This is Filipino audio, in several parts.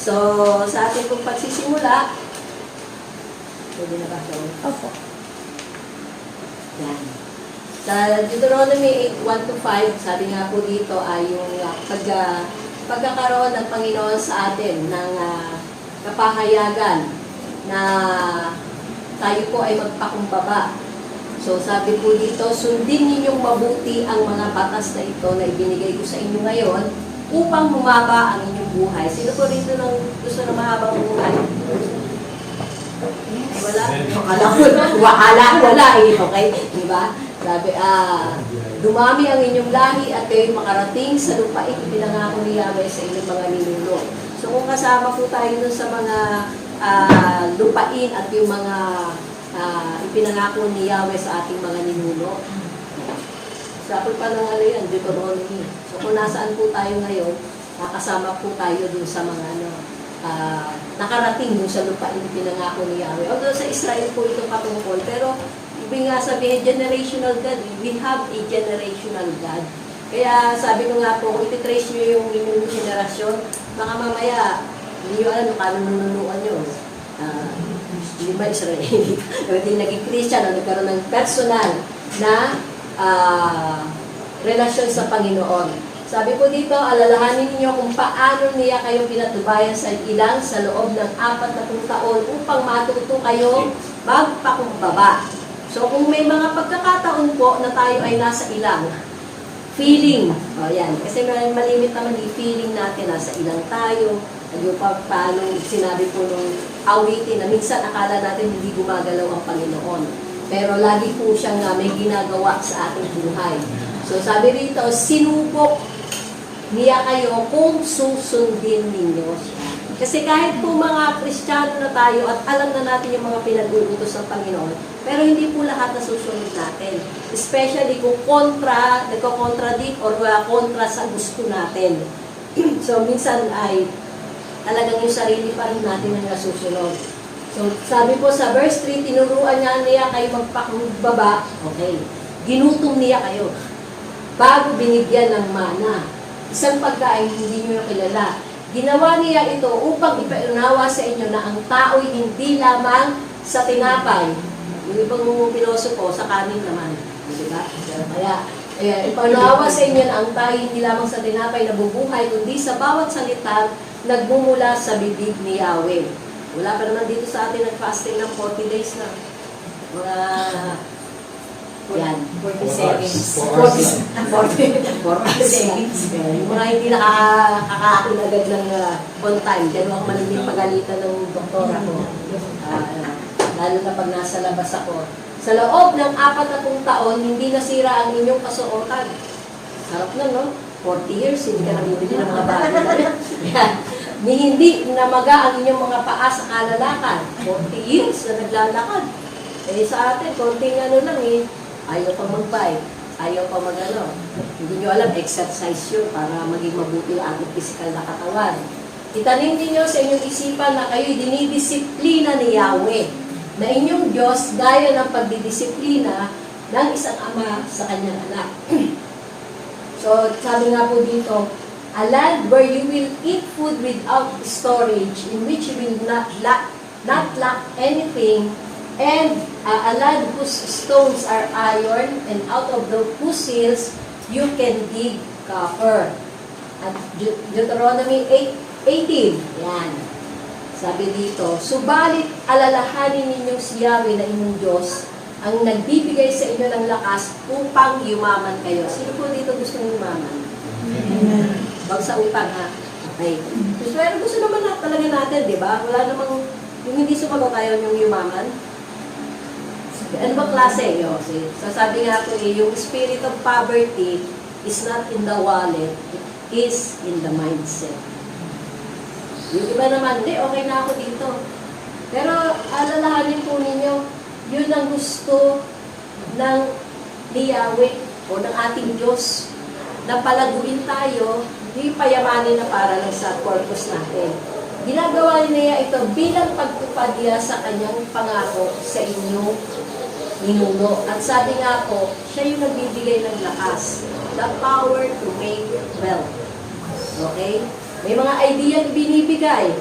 So, sa ating pong pagsisimula, pwede na ba ito? Opo. Yan. Sa Deuteronomy 8:1-5, sabi nga po dito ay yung pagkakaroon ng Panginoon sa atin ng kapahayagan na tayo po ay magpakumbaba. So sabi po dito, sundin ninyong mabuti ang mga batas na ito na ibinigay ko sa inyo ngayon upang humaba ang inyong buhay. Sino po rito nang gusto na mahabang buhay? Wala? Wala eh. Okay? Diba? Sabi, dumami ang inyong lahi at kayo'y makarating sa lupain ipinangako ni Yahweh sa inyong mga ninuno. So kung kasama po tayo dun sa mga lupain at yung mga ipinangako ni Yahweh sa ating mga ninuno. Sa pa ng yan, Deuteronomy. So kung nasaan po tayo ngayon, nakasama po tayo dun sa mga nakarating dun sa lupain ipinangako ni Yahweh. Although sa Israel po ito patungkol, pero ibig nga sabihin, generational God. We have a generational God. Kaya sabi ko nga po, kung ititrace nyo yung inyong generasyon, baka mamaya, hindi nyo alam paano nununuan nyo. Hindi ba Israeli? Hindi naging Christian o nagkaroon ng personal na relasyon sa Panginoon. Sabi po dito, alalahanin niyo kung paano niya kayong pinatubayan sa ilang sa loob ng 40 taon upang matuto kayo magpakumbaba. So kung may mga pagkakataon po na tayo ay nasa ilang, feeling, yan, kasi malimit naman yung feeling natin, nasa ilang tayo, yung paano sinabi po nung awitin na minsan akala natin hindi gumagalaw ang Panginoon. Pero lagi po siyang may ginagawa sa ating buhay. So sabi rito, sinubok niya kayo kung susundin ninyo siya. Kasi kahit po mga Kristiyano na tayo at alam na natin yung mga pinag-uutos ng Panginoon, pero hindi po lahat nasusunod natin. Especially kung nagko-contradict or kontra sa gusto natin. So minsan ay talagang yung sarili pa rin natin ang nasusunod. So sabi po sa verse 3, tinuruan niya kayo magpakumbaba. Okay. Ginutom niya kayo. Bago binigyan ng mana. Isang pagkain hindi nyo kilala. Ginawa niya ito upang ipaunawa sa inyo na ang tao'y hindi lamang sa tinapay. Yung ibang pilosopo, sa kanin naman. Diba? Kaya, ipaunawa sa inyo na ang tao'y hindi lamang sa tinapay na bubuhay, kundi sa bawat salita nagmumula sa bibig ni Yahweh. Wala pa naman dito sa atin nag-fasting ng 40 days na. Mga yan. 47. 47. Yung mga hindi nakakain agad ng on time. Kaya ako malamig pagalitan ng doktora ko. Lalo na pag nasa labas ako. Sa loob ng 40 taon, hindi nasira ang inyong kasuotan. Sarap na, no? 40 years, hindi ka nabibili ng mga bagay. Ni hindi namaga ang inyong mga paa sa kalalakan. 40 years na naglalakad. Eh sa atin, konting lang ayaw pa mag-bike, ayaw pa mag-ano. Hindi nyo alam, exercise yun para maging mabuti ang ating physical na katawan. Itanim ninyo sa inyong isipan na kayo'y dinidisiplina ni Yahweh, na inyong Diyos gaya ng pagdidisiplina ng isang ama sa kanyang anak. So, sabi nga po dito, a land where you will eat food without storage, in which you will not lack anything, and a land whose stones are iron, and out of whose hills you can dig copper. At Deuteronomy 8:18, yan. Sabi dito, subalit alalahanin ninyong si Yahweh na inyong Diyos, ang nagbibigay sa inyo ng lakas upang yumaman kayo. Sino po dito gusto ng yumaman? Bag sa utang, ha? Okay. Pero gusto naman talaga natin, di ba? Wala namang, yung hindi sumagot tayo yung yumaman. Ano ba klase? So sabi nga po yung spirit of poverty is not in the wallet, it is in the mindset. Yung iba naman, okay na ako dito. Pero alalahanin po ninyo, yun ang gusto ng Yahweh o ng ating Diyos na palaguin tayo, hindi payamanin na para lang sa purpose natin. Ginagawa niya ito bilang pagtupad niya sa kanyang pangako sa inyong ninuno. At sabi nga po, siya yung nagbibigay ng lakas. The power to make wealth. Okay? May mga idea binibigay.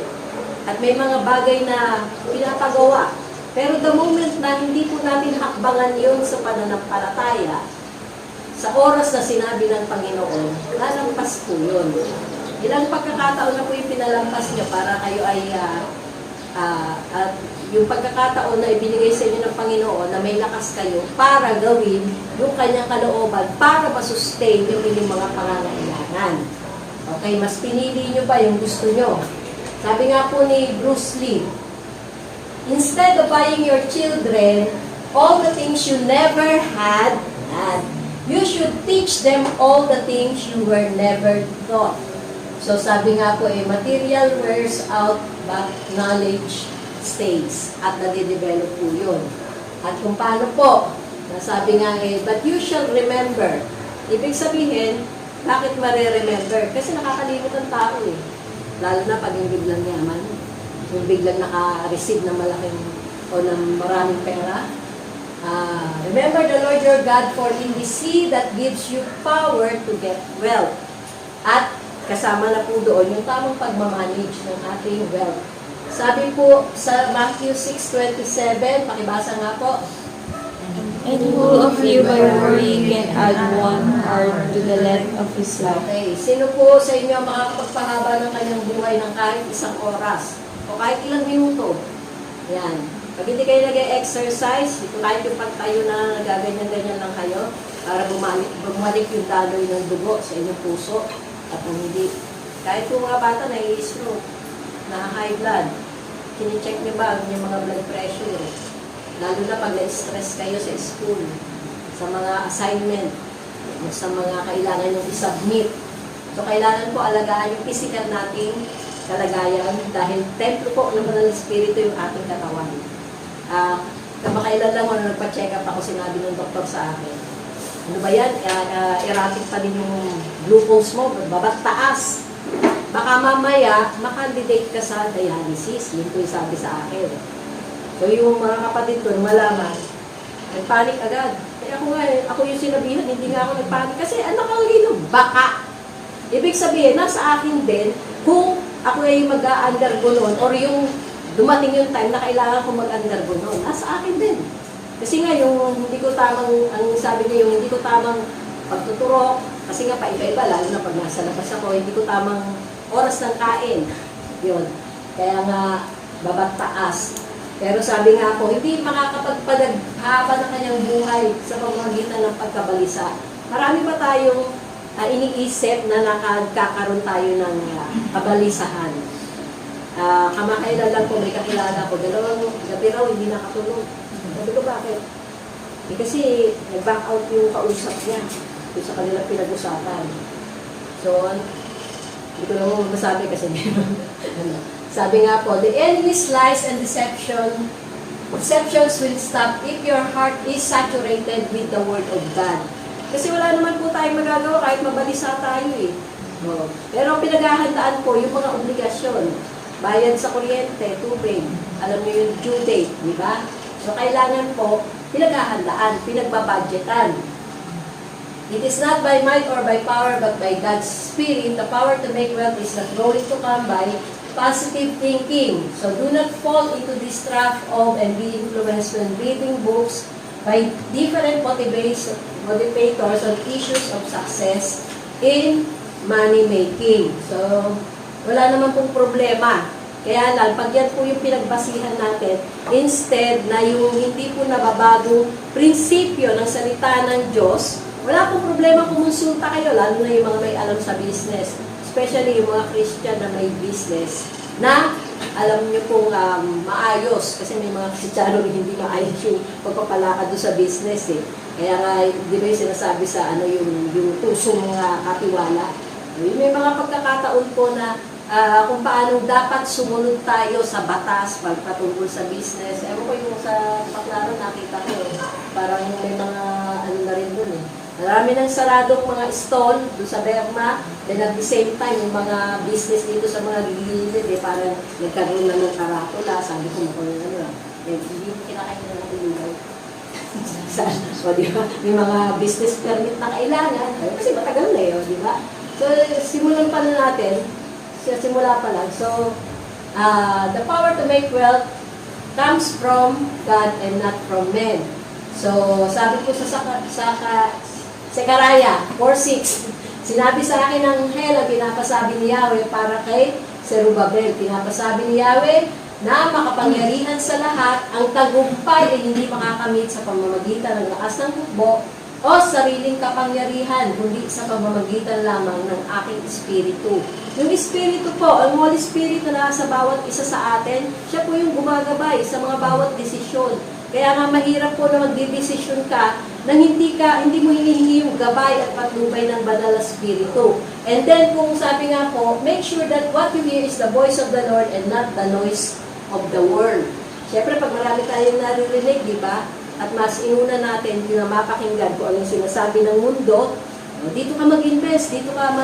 At may mga bagay na pinapagawa. Pero the moment na hindi po natin hakbangan yun sa pananampalataya, sa oras na sinabi ng Panginoon, lalampas po yun. Ilang pagkakataon na po yung pinalampas niya para kayo ay at yung pagkakataon na ibinigay sa inyo ng Panginoon na may lakas kayo para gawin yung kanyang kalooban para masustain yung inyong mga pangangailangan. Okay, mas pinili nyo ba yung gusto nyo? Sabi nga po ni Bruce Lee, instead of buying your children all the things you never had, you should teach them all the things you were never taught. So sabi nga po material wears out but knowledge stays at nade-develop po yun. At kung paano po, nasabi nga but you shall remember. Ibig sabihin, bakit mare-remember? Kasi nakakalimot ang tao Lalo na pag yung biglang yaman, yung biglang naka-receive ng malaking o ng maraming pera. Remember the Lord your God, for in the sea that gives you power to get wealth. At kasama na po doon yung tamang pagmamanage ng ating wealth. Sabi po sa Matthew 6:27, pakibasa nga po. And who of you by worrying can add 1 hour to the length of his life? Okay, sino po sa inyo makakapagpahaba ng kanyang buhay ng kahit 1 oras? O kahit ilang minuto? Yan. Pag hindi kayo nag-exercise, kahit yung pagtayo na nagaganyan-ganyan lang kayo, para bumalik yung daloy ng dugo sa inyong puso, at hindi. Kahit yung mga bata na i-stroke, na high blood, kini-check niyo ba ang yung mga blood pressure? Lalo na pag na-stress kayo sa school, sa mga assignment, sa mga kailangan yung i-submit. So, kailangan po alagaan yung physical nating kalagayan dahil templo po ng Banal na Espiritu yung ating katawan. Kamakailan lang ako nagpa-check up ako, sinabi ng doktor sa akin. Ano ba yan? Erratic pa din yung glucose mo, babat taas. Baka mamaya, makandidate ka sa dialysis. Yun po yung sabi sa akin. So yung mga kapatid ko, malaman, nagpanik agad. Kaya ako yung sinabihan, hindi nga ako nagpanik. Kasi ano kang lino? Baka. Ibig sabihin, nasa akin din, kung ako ay mag-undergo noon, or yung dumating yung time na kailangan ko mag-undergo noon, nasa akin din. Kasi nga, yung hindi ko tamang, ang sabi niya, yung hindi ko tamang pagtuturok, kasi nga paiba-iba, lalo na pag nasa labas ako, hindi ko tamang oras ng kain. Yun. Kaya nga, babat taas. Pero sabi nga ako, hindi makakapagpadaghaba ng kanyang buhay sa pamamagitan ng pagkabalisa. Marami ba tayong iniisip na nakakaroon tayo ng kabalisahan? Kamakailan lang po, may kakilala ko, 2 gabi raw, hindi nakatulog. Sabi ko, bakit? Kasi nag-back out yung kausap niya sa kanilang pinag-usapan. So, hindi ko lang masabi kasi sabi nga po, the enemy's lies and deceptions will stop if your heart is saturated with the Word of God. Kasi wala naman po tayong magagawa kahit mabalisa tayo Pero pinaghahandaan po yung mga obligasyon. Bayad sa kuryente, tubig, alam niyo yung due date, di ba? So, kailangan po, pinaghahandaan, pinagbabudgetan. It is not by might or by power, but by God's Spirit. The power to make wealth is not going to come by positive thinking. So, do not fall into this trap of and be influenced when reading books by different motivators on issues of success in money-making. So, wala naman pong problema. Kaya lang, pag yan po yung pinagbasihan natin, instead na yung hindi po nababagong prinsipyo ng salita ng Diyos, wala pong problema kumonsulta kayo, lalo na yung mga may alam sa business. Especially yung mga Christian na may business, na alam nyo pong maayos, kasi may mga Kristiyano hindi maayos yung pagpapalakad doon sa business Kaya nga, di ba yung sinasabi sa yung tusong katiwala? May mga pagkakataon po na kung paano dapat sumunod tayo sa batas pagpatungkol sa business. Ewan ko yung sa Paklaro nakita ko, parang may mga na rin dun Marami nang saradong mga stall doon sa Berma, then at the same time, yung mga business dito sa mga gilid, parang nagkaroon na ng karatula, sabi ko hindi kinakain na natin yung so, di ba? May mga business permit na kailangan, kasi matagal na di ba? So, simulan pa na natin, simula pa lang. So, the power to make wealth comes from God and not from men. So, sabi ko sa Sekaraya 4:6, sinabi sa akin ng anghel ang pinapasabi ni Yahweh para kay Zerubbabel. Pinapasabi ni Yahweh na makapangyarihan sa lahat, ang tagumpay ay hindi makakamit sa pamamagitan ng lakas ng hukbo o sariling kapangyarihan, kundi sa pamamagitan lamang ng aking Espiritu. Yung Espiritu po, ang Holy Spirit na nasa bawat isa sa atin, siya po yung gumagabay sa mga bawat desisyon. Kaya nga mahirap po na magdidesisyon ka nang hindi mo hinihingi yung gabay at patnubay ng banal na Espiritu. And then kung sabi nga po, make sure that what you hear is the voice of the Lord and not the noise of the world. Siyempre, pag marami tayong naririnig, di ba? At mas inuna natin yung mapakinggan kung anong sinasabi ng mundo, dito ka mag-invest, dito ka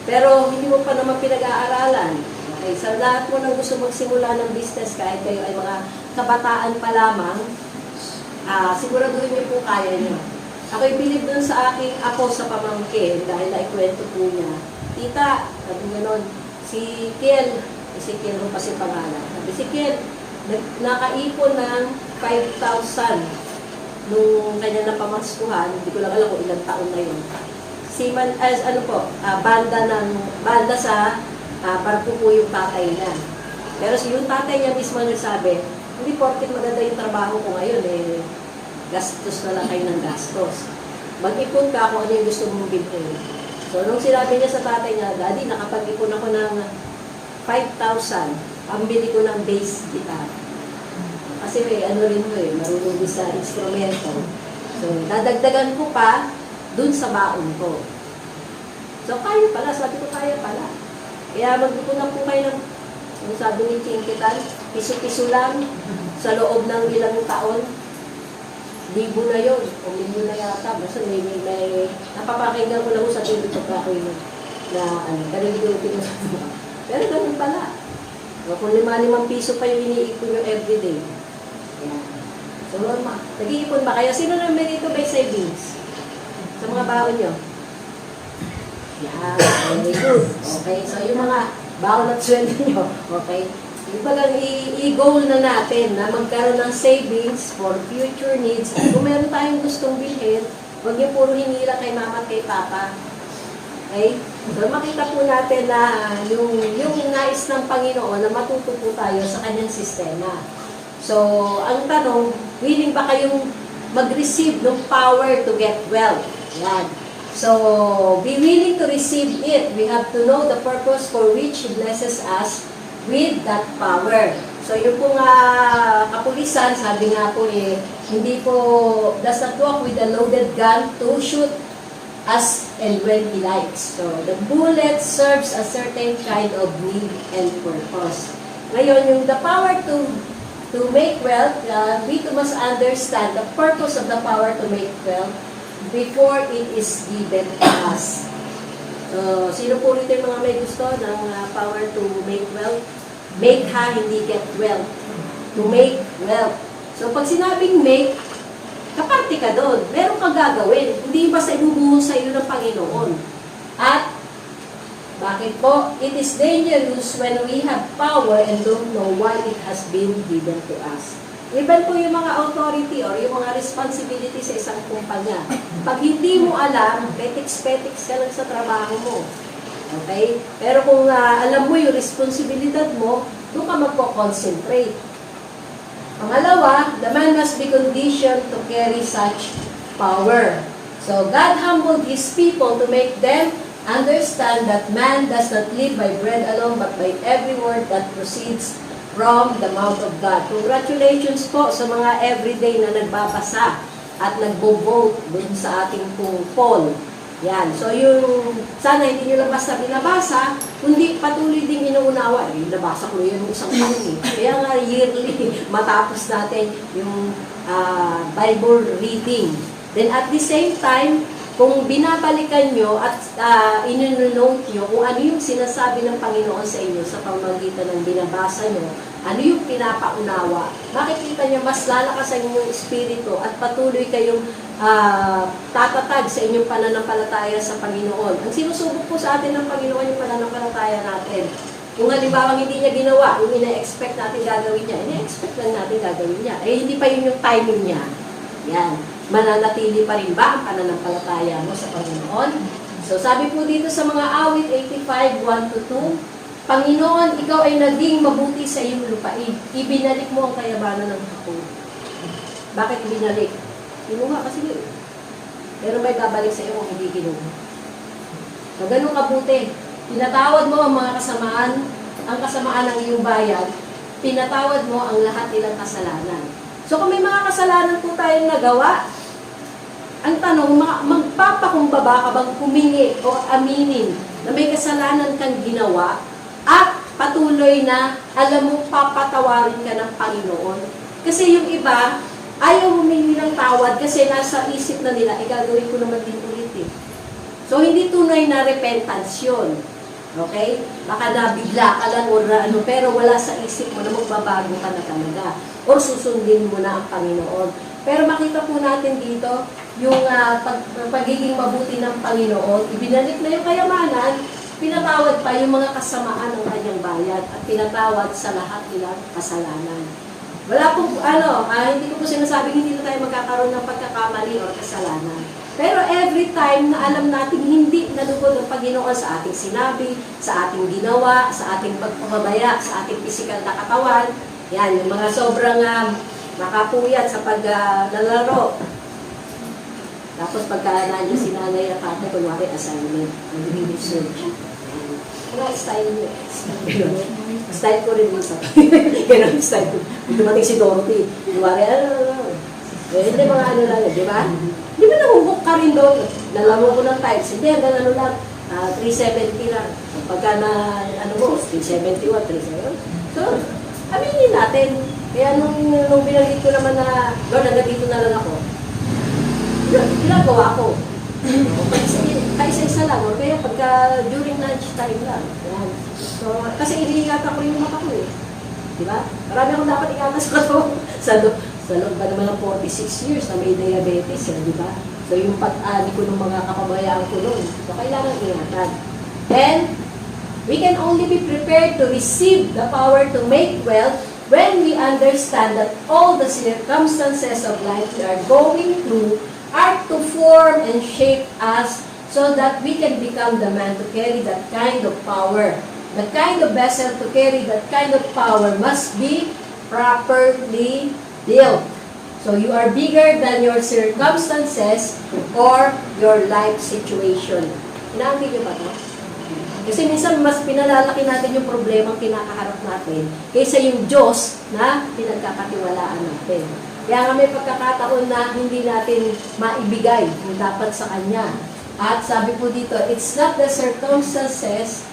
pero hindi mo pa naman pinag-aaralan. Okay, sa lahat mo nang gusto magsimula ng business, kahit kayo ay mga kabataan pa lamang, siguraduhin niyo po kaya niyo. Ako'y bilib dun sa aking ako sa pamangkin, dahil naikwento po niya. Tita, sabi gano'n, si Kiel mo kasi pangalan. Sabi si Kiel, nakaipon ng 5,000 nung kanya na pamaskuhan, hindi ko lang alam kung ilang taon na yun. Banda sa barko po yung tatay niya. Pero yung tatay niya mismo nagsabi, hindi porket maganda yung trabaho ko ngayon, gastos na lang kayo ng gastos. Mag-ipon ka kung ano yung gusto mong bilhin. So, nung sinabi niya sa tatay niya, Daddy, nakapag-ipon ako ng 5,000, pambili ko ng bass guitar. Kasi marunong din sa instrumento. So, dadagdagan ko pa dun sa baon ko. So, kaya pala. Sabi ko, kaya pala. Kaya mag-ipon na po kayo ng, sabi ni Chinkitan, piso-piso lang sa loob ng ilang taon. Libo na yun. O libo na yata. Basta may napapakinggan ko lang sa tubig pagka ko yun. Karinig ko pero ganun pala. Kung 5 piso pa yung iniipon nyo everyday. Yan. So, nag-iipon ba kayo? Sino na merito by savings? Sa mga baon nyo? Yan. Very good. Okay. So, yung mga baon at sweldo nyo. Okay. Yung palang i-goal na natin na magkaroon ng savings for future needs. At kung meron tayong gustong bilhin, huwag nyo puro hinila kay mama at kay papa. Okay? So, makita po natin na yung nais ng Panginoon na matuto po tayo sa kanyang sistema. So, ang tanong, willing ba kayong mag-receive ng power to get wealth? Yan. So, be willing to receive it. We have to know the purpose for which He blesses us with that power. So, yung pong kapulisan, sabi nga po hindi po, does not walk with a loaded gun to shoot as and when he likes. So, the bullet serves a certain kind of need and purpose. Ngayon, yung the power to make wealth, we must understand the purpose of the power to make wealth before it is given to us. So, sino po rito yung mga may gusto ng power to make wealth? Make hindi get wealth. To make wealth. So, pag sinabing make, kaparte ka doon. Meron kang gagawin. Hindi basta ibubuhos sa iyo ng Panginoon. At, bakit po? It is dangerous when we have power and don't know why it has been given to us. Even po yung mga authority or yung mga responsibility sa isang kumpanya. Pag hindi mo alam, petiks-petiks ka lang sa trabaho mo. Okay? Pero kung alam mo yung responsibilidad mo, doon ka magpo-concentrate. Pangalawa, the man must be conditioned to carry such power. So, God humbled His people to make them understand that man does not live by bread alone, but by every word that proceeds from the mouth of God. Congratulations po sa mga everyday na nagbabasa at nagbo-vote dun sa ating pong poll. Yan. So, yung sana hindi nyo lang basta binabasa, kundi patuloy din inuunawa. Nabasa ko yun isang taon. Kaya nga yearly matapos natin yung Bible reading. Then at the same time, kung binabalikan nyo at inonote nyo kung ano yung sinasabi ng Panginoon sa inyo sa pamamagitan ng binabasa nyo, ano yung pinapaunawa, makikita nyo mas lalakas ang inyong espiritu at patuloy kayong tatatag sa inyong pananampalataya sa Panginoon. Ang sinusubok po sa atin ng Panginoon yung pananampalataya natin. Kung halimbawa hindi niya ginawa, yung ina-expect natin gagawin niya, ina-expect lang natin gagawin niya. Eh, hindi pa yun yung timing niya. Yan. Mananatili pa rin ba ang pananampalataya mo sa Panginoon? So, sabi po dito sa mga awit 85, 1-2, Panginoon, ikaw ay naging mabuti sa iyong lupain. Ibinalik mo ang kayamanan ng hapon. Bakit ibinalik? Kinuha kasi yun. Pero may babalik sa iyo kung hindi kinuha. So, ganun kabuti. Pinatawad mo ang mga kasamaan, ang kasamaan ng iyong bayan, pinatawad mo ang lahat nilang kasalanan. So, kung may mga kasalanan po tayong nagawa, ang tanong, magpapakumbaba ka bang humingi o aminin na may kasalanan kang ginawa at patuloy na alam mo papatawarin ka ng Panginoon? Kasi yung iba, ayaw humingi ng tawad kasi nasa isip na nila, gagawin ko naman din ulit eh. So, hindi tunay na repentance yun. Okay? Baka nabigla ka lang or ano, pero wala sa isip mo na magbabago ka na talaga. Or susundin mo na ang Panginoon. Pero makita po natin dito, yung pagiging mabuti ng Panginoon, ibinalik na yung kayamanan, pinatawad pa yung mga kasamaan ng kanyang bayan at pinatawad sa lahat nilang kasalanan. Wala pong, hindi ko po sinasabing hindi na tayo magkakaroon ng pagkakamali o kasalanan. Pero every time na alam natin hindi nalugod ang Panginoon sa ating sinabi, sa ating ginawa, sa ating pagpapabaya, sa ating pisikal na katawan, yan, yung mga sobrang nakapuyat sa paglalaro. Tapos pagka nandiyo si nanay at tatay, kunwari assignment, nag-research. Ano style niyo? Style ko rin minsan. Ganun style ko. Dumating si Dorothy. Kunwari, hindi mga ano lang, di ba? Di ba namubok ka rin doon? Nalaman ko ng types. Hindi, hanggang ano lang, 370 lang. Pagka na, 371, 370. So, aminin natin. Kaya nung binanggit ko naman na, Lord, hanggang dito na lang ako. Yun, ginagawa ko. Kaisa-isa lang. O kaya pagka during lunch time lang. Yan. So, kasi iniingatan ko yung mata ko eh. Di ba? Marami akong dapat ingatan sa katawan. Sa loob ba naman ng 46 years na may diabetes, di ba? So, yung pag-ani ko ng mga kapabayaan ko noon. So, kailangan ingatan. And, we can only be prepared to receive the power to make wealth when we understand that all the circumstances of life we are going through are to form and shape us so that we can become the man to carry that kind of power. The kind of vessel to carry that kind of power must be properly built. So you are bigger than your circumstances or your life situation. Inaambil niyo ba ito? Kasi minsan mas pinalalaki natin yung problema ang kinakaharap natin kaysa yung Diyos na pinagkakatiwalaan natin. Kaya nga may pagkakataon na hindi natin maibigay yung dapat sa Kanya. At sabi po dito, it's not the circumstances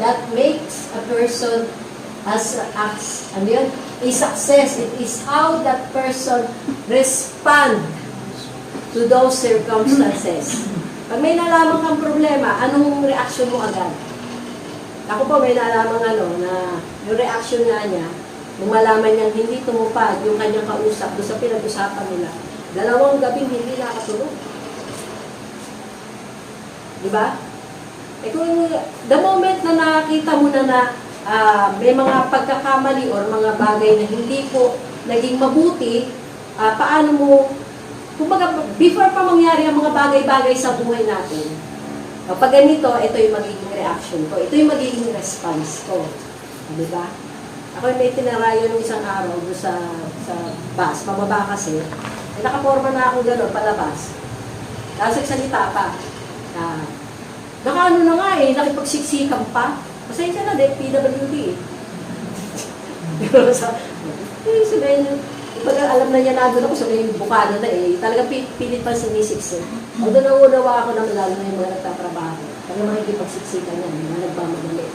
that makes a person a success. It is how that person respond to those circumstances. Pag may nalaman kang problema, anong reaction mo agad? Ako po may nalaman na yung reaction nga niya, nung malaman niyang hindi tumupad yung kanyang kausap doon sa pinag-usapan nila, 2 gabing hindi nakatulog. Diba? Eh kung the moment na nakita mo na may mga pagkakamali or mga bagay na hindi po naging mabuti, paano mo, kumbaga, before pa mangyari ang mga bagay-bagay sa buhay natin, pag ganito, ito yung magiging reaction ko, ito yung magiging response ko. Diba? Ako may tinarayo nung isang araw doon sa bus, pababa kasi, nakaporma na ako gano'n, palabas. Tapos nagsalita pa. Nakaano na nga nakipagsiksikan pa. Pasensya na, PWD eh. Sabihin, pag alam na niya na doon ako, sabihin yung bukado na talagang pilit pa sinisiksik. Although nauunawa ako na lalo na yung mga nagtatrabaho. Talagang makikipagsiksikan yan, mga nagmamadali.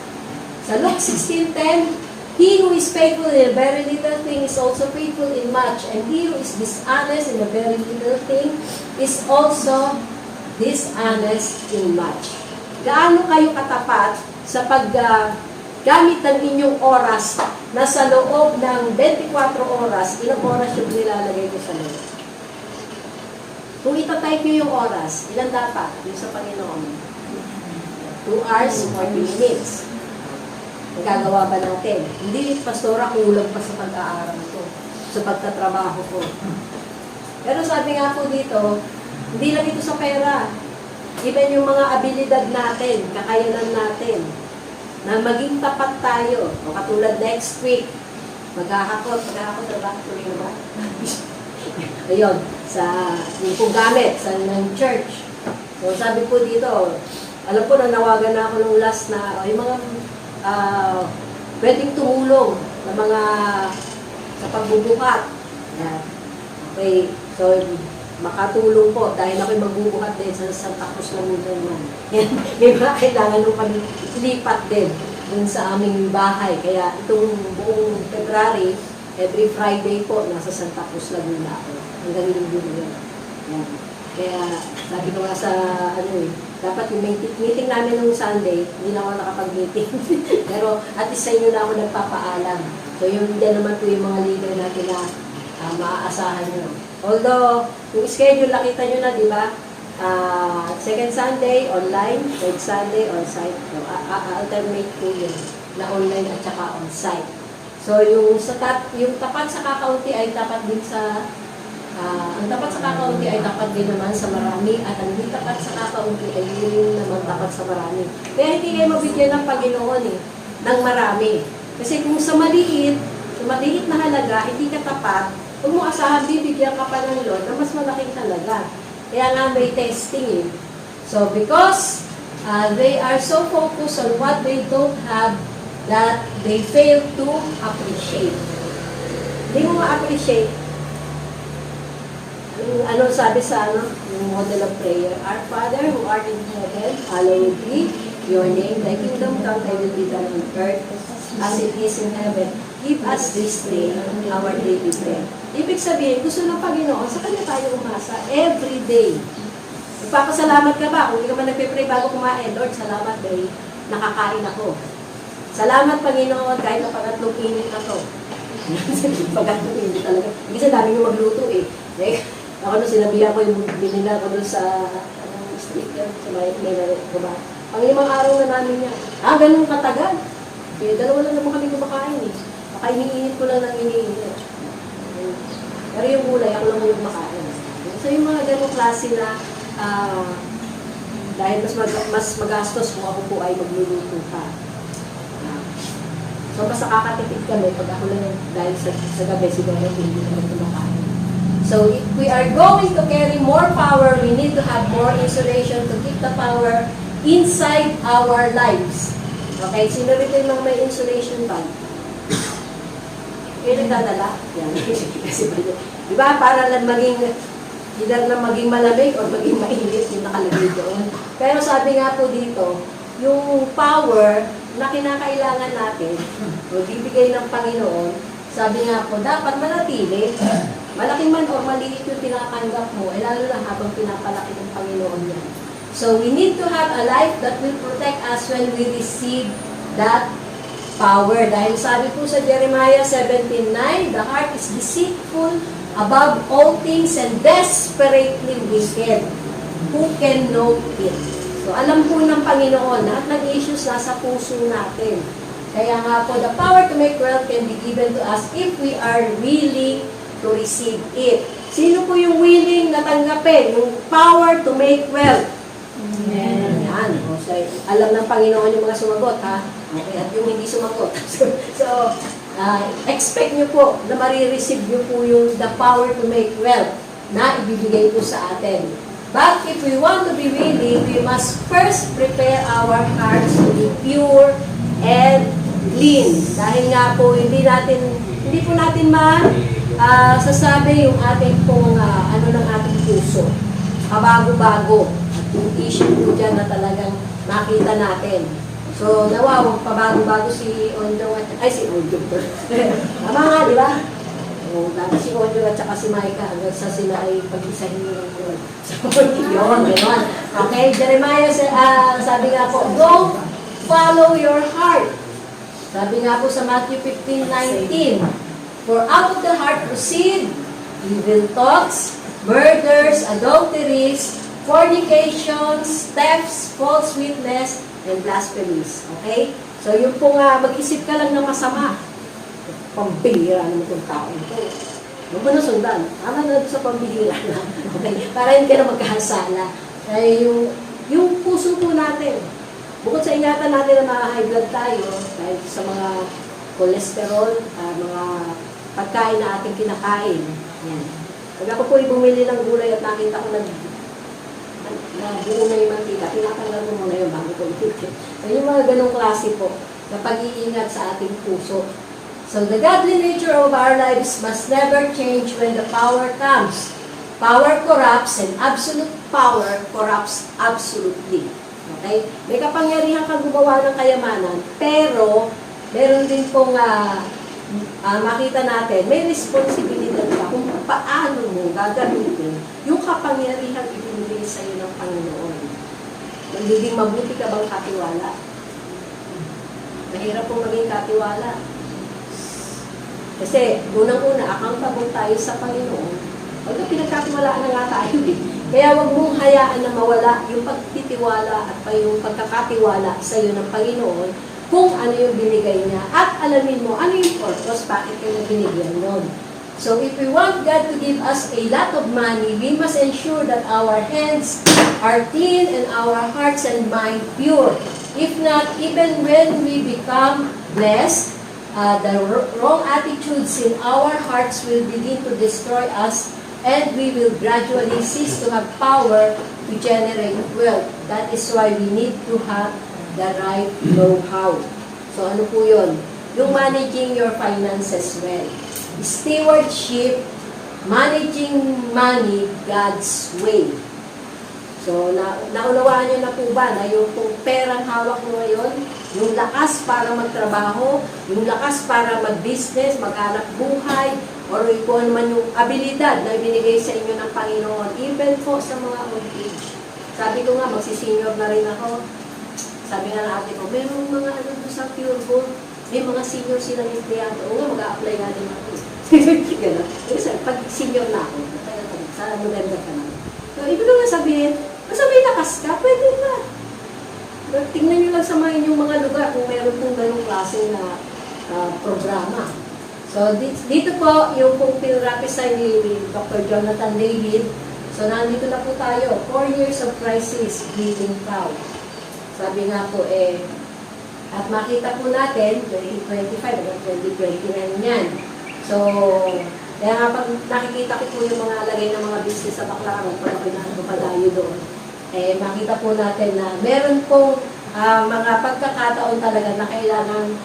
Sa Luke 16:10, he who is faithful in a very little thing is also faithful in much, and he who is dishonest in a very little thing is also dishonest in much. Gaano kayo katapat sa paggamit ng inyong oras na sa loob ng 24 oras, ilang oras yung nilalagay ko sa loob? Kung itatype nyo yung oras, ilan dapat yung sa Panginoon? 2 hours, 40 minutes. Nagagawa ba natin? Hindi, pastora, kulang pa sa pag-aaral ko, sa pagtatrabaho ko. Pero sabi nga po dito, hindi lang ito sa pera. Even yung mga abilidad natin, kakayanan natin, na maging tapat tayo. O katulad next week, maghahakot trabaho tuloy na ba? Ayun, sa yung pong gamit, sa ng church. So sabi po dito, alam ko na nawagan na ako nung last na, yung mga pwedeng tumulong na mga sa pagbubuhat. Yan. Okay, so makatulong po dahil ako'y magbubuhat din sa Santa Cruz ng Mindanao. May mga kailangan nung paglipat din dun sa aming bahay. Kaya itong buong February, every Friday po, nasa Santa Cruz, Laguna ako. Hanggang yung yun. Yan. Kaya sabi ko nga sa dapat yung meeting namin nung Sunday, hindi na ako nakapag-meeting. Pero at least sa inyo na ako nagpapaalam. So yung dyan naman po yung mga leader natin na maaasahan nyo. Although, yung schedule nakita nyo na, di ba? Second Sunday, online. Third Sunday, on-site. So, alternate po yun. Na online at saka on-site. So, yung tapat sa kakaunti ay tapat din sa ang tapat sa kakaunti ay tapat din naman sa marami at ang hindi tapat sa kakaunti ay yun naman tapat sa marami. Kaya hindi kayo mabigyan ng Panginoon ng marami. Kasi kung sa maliit na halaga, hindi ka tapat, huwag mo asahan, bibigyan ka pa ng Lord na mas malaking halaga. Kaya nga may testing So because they are so focused on what they don't have that they fail to appreciate. Hindi mo ma-appreciate. Ano sabi sa yung model of prayer? Our Father who art in heaven, hallowed be your name. Thy kingdom come, thy will be done on earth as it is in heaven. Give us this day our daily bread. Ibig sabihin, gusto ng Panginoon, sa Kanya tayo umasa every day. Nagpapasalamat ka ba? Kung hindi ka man nagpe-pray bago kumain, Lord, salamat dahil nakakain ako. Salamat, Panginoon, kahit na pangatlong init na to. Pangatlong init talaga. Hindi sa dami yung magluto Ako nung sinabihan ko yung binila ko doon sa sticker, sa may ba? Ang 5 araw na namin niya. Ganun katagal. Dalawa lang naman kami kumakain Baka iniinit ko lang ng iniinit. Pero yung gulay, ako lang yung makain. So yung mga ganong klase na dahil mas magastos kung ako po ay magluluto pa. So mas nakakatipid kami pag ako lang dahil sa gabi siguro hindi kami kumakain. So if we are going to carry more power, we need to have more insulation to keep the power inside our lives. Okay, sino rito yung mga may insulation bag? Kayo nagdadala? Yan. Kasi di ba, para lang either na maging malamig o maging mainit yung nakalagay doon. Pero sabi nga po dito, yung power na kinakailangan natin, o bibigay ng Panginoon, sabi nga po, dapat manatili. Malaking man o maliit yung tinatanggap mo, lalo na habang pinapalaki ng Panginoon yan. So we need to have a life that will protect us when we receive that power. Dahil sabi po sa Jeremiah 17:9, the heart is deceitful above all things and desperately wicked. Who can know it? So alam po ng Panginoon, lahat ng issues nasa puso natin. Kaya nga po, the power to make wealth can be given to us if we are willing to receive it. Sino po yung willing na tanggapin? Yung power to make wealth. Amen. Yan. So, alam ng Panginoon yung mga sumagot, ha? Okay, at yung hindi sumagot. So, expect nyo po na marireceive nyo po yung the power to make wealth na ibibigay po sa atin. But if we want to be willing, we must first prepare our hearts to be pure and clean. Dahil nga po, hindi po natin sasabi yung ating pong ng ating puso. Kabago-bago. At yung issue po dyan na talagang nakita natin. So, nawaw, pabago-bago si Onjong si Onjong. Tama nga, di ba? Dati si Onjong at saka si Micah hanggang sa sila ay pag-isahin nyo ng Lord. So, yun, gano'n. Okay, Jeremiah, sabi nga po, don't follow your heart. Sabi nga po sa Matthew 15:19, for out of the heart proceed evil thoughts, murders, adulteries, fornications, thefts, false witness, and blasphemies. Okay? So So yung po nga, mag-isip ka lang ng masama. Pambihira naman itong tao ito. Huwag mo na sundan. Tama na sa pambihira na. Okay? Para hindi ka na magkahasala. Ay, yung puso po natin, bukod sa ingatan natin na mga high blood tayo, dahil sa mga cholesterol, mga pagkain na ating kinakain. Yan. Pag ako po bumili ng gulay at nakita ko na buo na yung mantika, tinatanggal ko muna yung bago ko ipitin. So, yung mga ganong klase po na pag-iingat sa ating puso. So, the godly nature of our lives must never change when the power comes. Power corrupts and absolute power corrupts absolutely. Okay? May kapangyarihan kang gumawa ng kayamanan, pero meron din pong makita natin, may responsibilidad ka kung paano mo gagamitin yung kapangyarihan ibinigay sa iyo ng Panginoon. Magiging mabuti ka bang katiwala? Mahirap pong maging katiwala. Kasi, unang-una, accountable tayo sa Panginoon. Although pinagkatiwalaan na nga tayo eh. Kaya huwag mong hayaan na mawala yung pagtitiwala at yung pagkakatiwala sa iyo ng Panginoon kung ano yung binigay niya at alamin mo ano yung purpose, bakit kayo binigyan nun. So if we want God to give us a lot of money, we must ensure that our hands are clean and our hearts and mind pure. If not, even when we become blessed, the wrong attitudes in our hearts will begin to destroy us and we will gradually cease to have power to generate wealth. That is why we need to have the right know-how. So ano po yun? Yung managing your finances well. Stewardship, managing money God's way. So, naunawaan nyo na po ba na yung perang hawak mo ngayon, yung lakas para magtrabaho, yung lakas para mag-business, maghanap buhay, or kung man yung abilidad na ibinigay sa inyo ng Panginoon, even po sa mga old age. Sabi ko nga, magsisenior na rin ako. Sabi nga na ate ko, mayroong mga ano doon sa Pure Gold, may mga senior silang empleyado. Oo nga, mag-a-apply nga din ako. Gano'n. Kasi pag senior na ako, sana maganda ka na. So, ibig ko nga sabihin, basta may lakas ka, pwede na. Tingnan nyo lang sa mga inyong mga lugar kung meron pong ganong klase na programa. So, dito po, yung pong pinrapisay ni Dr. Jonathan David. So, nandito na po tayo. 4 years of crisis, bleeding cow. Sabi nga po at makita po natin, 2025 hanggang 2029 yan. So, kaya nga pag nakikita ko po yung mga lagay ng mga business sa Baclaran, pag pinapapalayo doon, makita po natin na meron pong mga pagkakataon talaga na kailangan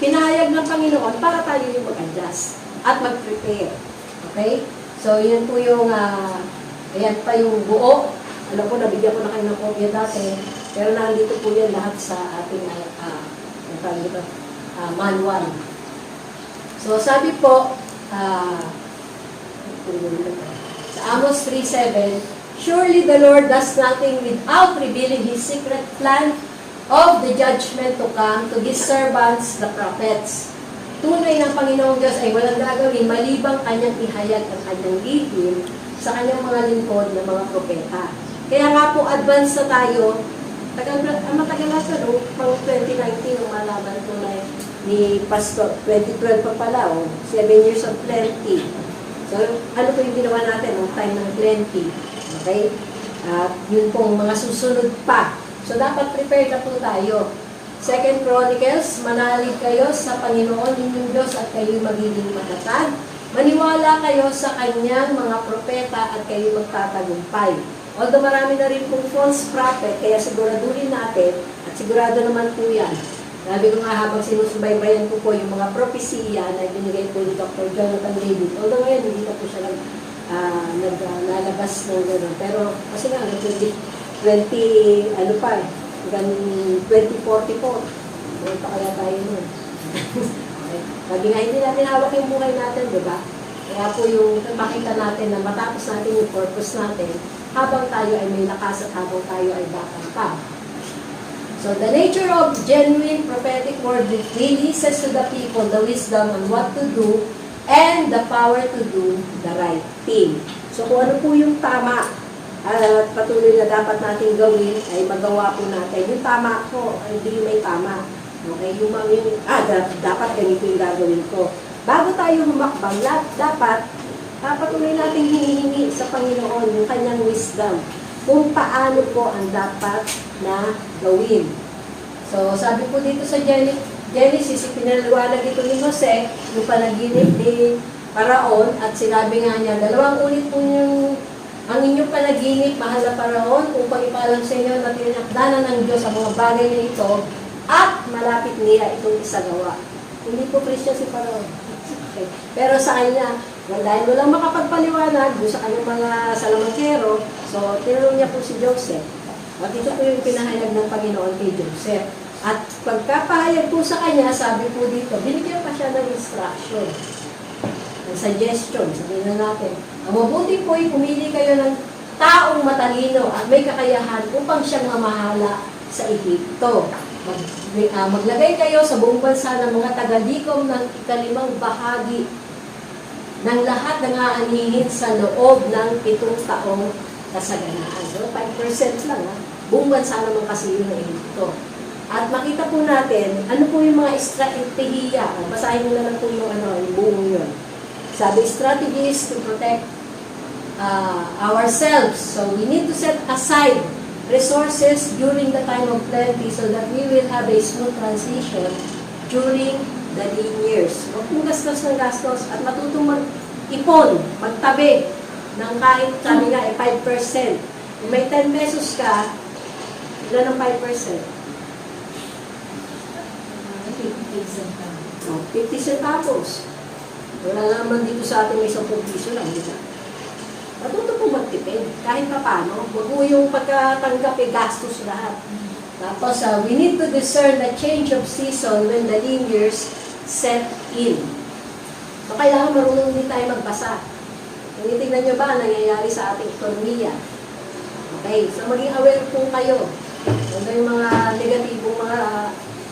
pinahayag ng Panginoon para tayo yung mag-adjust at mag-prepare. Okay? So, yan po yung, ayan pa yung buo. Alam ko, nabigyan ko na kayo ng kopya dati. Pero nandito po yan lahat sa ating manual. So, sabi po, sa Amos 3:7, surely the Lord does nothing without revealing His secret plan of the judgment to come to His servants, the prophets. Tunay ng Panginoong Diyos ay walang gagawin malibang kanyang ihayag ang kanyang lihim sa kanyang mga lingkod na mga propeta. Kaya nga po, advance na tayo. Matagal na ito, no? Pang 2019, nung malaman ko na ni Pastor, 2012 pa pala, 7 years of plenty. So, ano po yung ginawa natin, ng time ng plenty? Okay? At yun pong mga susunod pa. So, dapat prepared na po tayo. 2 Chronicles, manalig kayo sa Panginoon inyong Diyos at kayo magiging matatag. Maniwala kayo sa kanyang mga propeta at kayo magtatagumpay. Although marami na rin pong false prophet, kaya siguraduhin natin, at sigurado naman po yan. Sabi ko nga habang sinusubaybayan ko po yung mga propesiya na binigay po ni Dr. Jonathan David. Although ngayon, hindi na po siya nalabas ng gano'n. Pero kasi nga, 20, ano pa, hanggang 2044. Ano pa kaya tayo nun? Okay. Lagi nga, hindi natin hawak yung buhay natin, di ba? Kaya po yung makita natin na matapos natin yung purpose natin, habang tayo ay may lakas at habang tayo ay batang pa. So, the nature of genuine prophetic word releases to the people the wisdom on what to do and the power to do the right thing. So, kung ano po yung tama at patuloy na dapat natin gawin, ay magawa po natin. Yung tama po, ay hindi may tama. Okay, dapat ganito yung gagawin ko. Bago tayo humakbang, dapat patuloy natin hinihingi sa Panginoon yung kanyang wisdom kung paano po ang dapat na gawin. So, sabi po dito sa Genesis, pinaliwanag ito ni Jose, yung panaginip ni Paraon, at sinabi nga niya, 2 ulit po ang inyong panaginip, mahal na Paraon, upang ipalam sa inyo na tinakdanan ng Diyos ang mga bagay na ito, at malapit niya itong isagawa. Hindi po Christian si Paraon. Okay. Pero sa kanya, dahil walang makapagpaliwanag doon sa kanyang mga salamangkero, so tinanong niya po si Joseph. At ito po yung pinahayag ng Panginoon kay Joseph. At pagkapahayag po sa kanya, sabi po dito, binigyan pa siya ng instruction, ng suggestion, sabihin na natin. Ang mabuti po ay pumili kayo ng taong matalino at may kakayahan upang siyang mamahala sa Ehipto. Maglagay kayo sa buong bansa ng mga tagalikom ng 5 bahagi ng lahat ng aanihin sa loob ng 7 taong kasaganaan. So, 5% lang ha. Buong bansa naman kasi yun ng Ehipto. At makita po natin, ano po yung mga estratehiya. Basahin mo na lang po yung buong yun. Sabi, strategies to protect ourselves. So, we need to set aside resources during the time of plenty so that we will have a smooth transition during the lean years. Huwag mong gastos ng gastos at matutong mag-ipon, magtabi ng kahit sabi nga 5%. Kung may 10 pesos ka, ilan ang 5%? 50 centavos. Wala naman dito sa atin may 10 piso lang, di ba? Matuto po magtipid, kahit pa paano. Huwag mo yung pagkatanggap gastos lahat. Tapos, we need to discern the change of season when the lean years set in. So, kailangan marunong din tayo magbasa. Tinitingnan nyo ba ang nangyayari sa ating ekonomiya? Okay, so maging aware po kayo. Ano yung mga negatibong